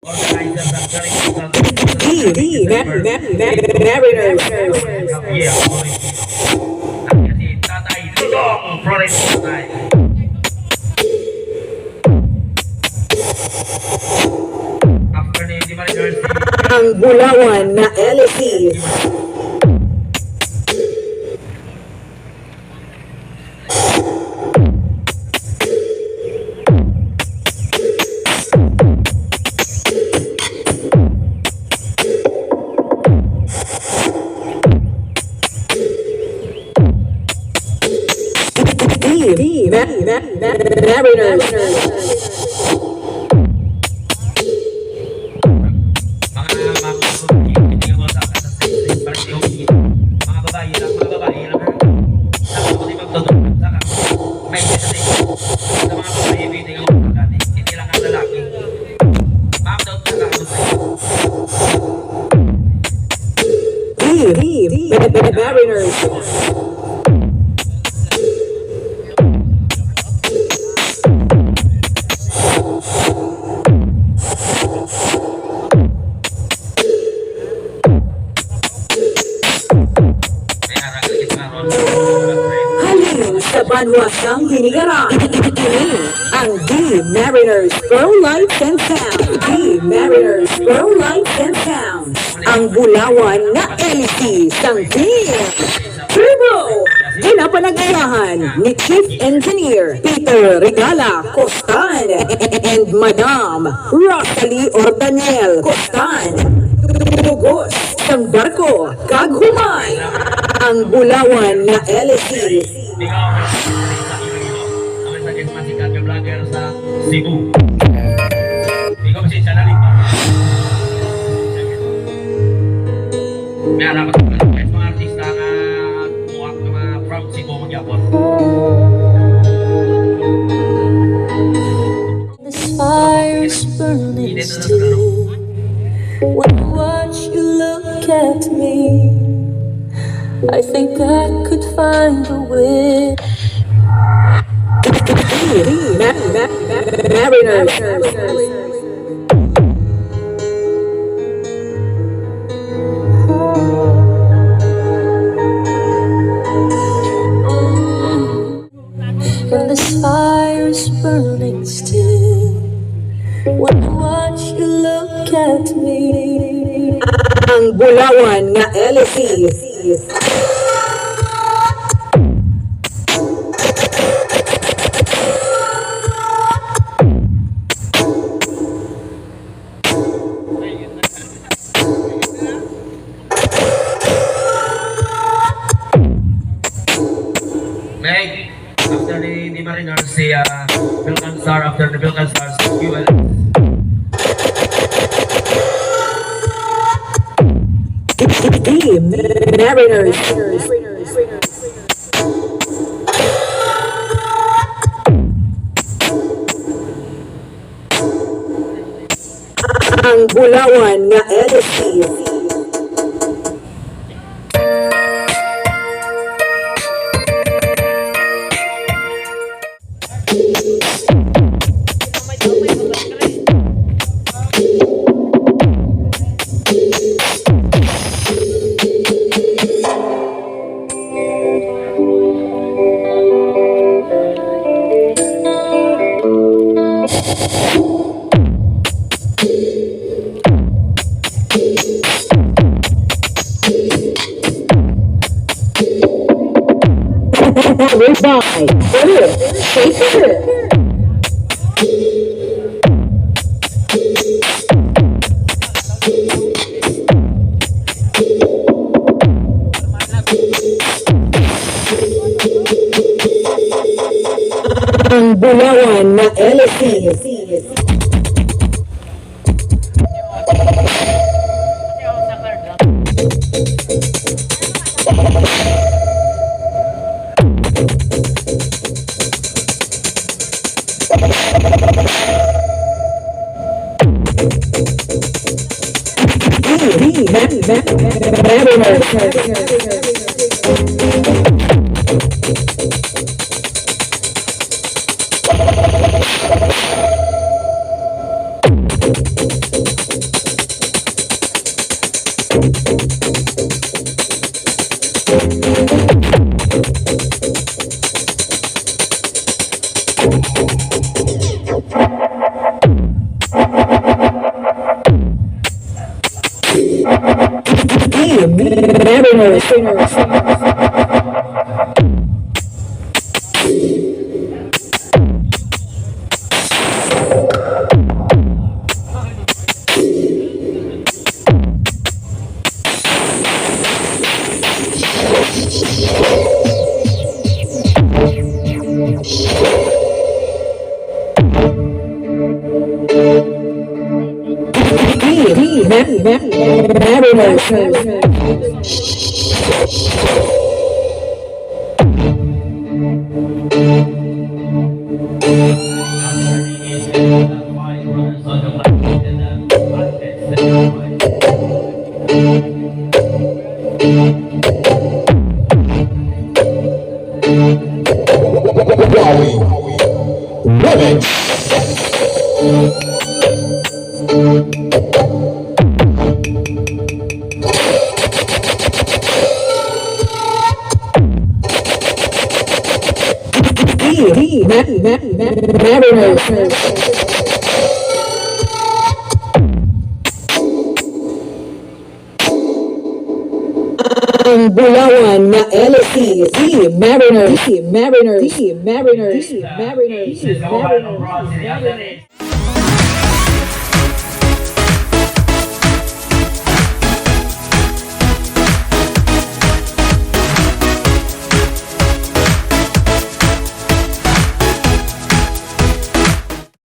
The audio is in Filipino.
Mariners. Ang Bulawan na LSC. Mariners. Mariners. Sa banwasang hinigaran, ang D Mariners Pro Lights and Sound. D Mariners Pro Lights and Sound. Ang Bulawan na LC sang team. Turbo! Ginapanagayahan ni Chief Engineer Peter Regala Costan and Madam Rosalie Ordanel Costan. Tugos sang barko kaghumay. Ang Bulawan na LC. Vlogger sa Cebu. Ikaw si channel ito. May harap ako mga artista na muwak na mga from Cebu magyapon. This fire's burning still. When I watch you look at me, I think I could find a way. Mariners. And this fire's burning still. When I watch you look at me. Ang Bulawan na LC. After the Mariners, si Vulcan Star, after the Vulcan Stars, fuel. Mariners. Ang Bulawan na LSC. Goodbye. Ang Bulawan na LSC. Team Mariners. Team Women. Mariners. Ang Bulawan na LC, Team Mariners. This is the Bronze in the other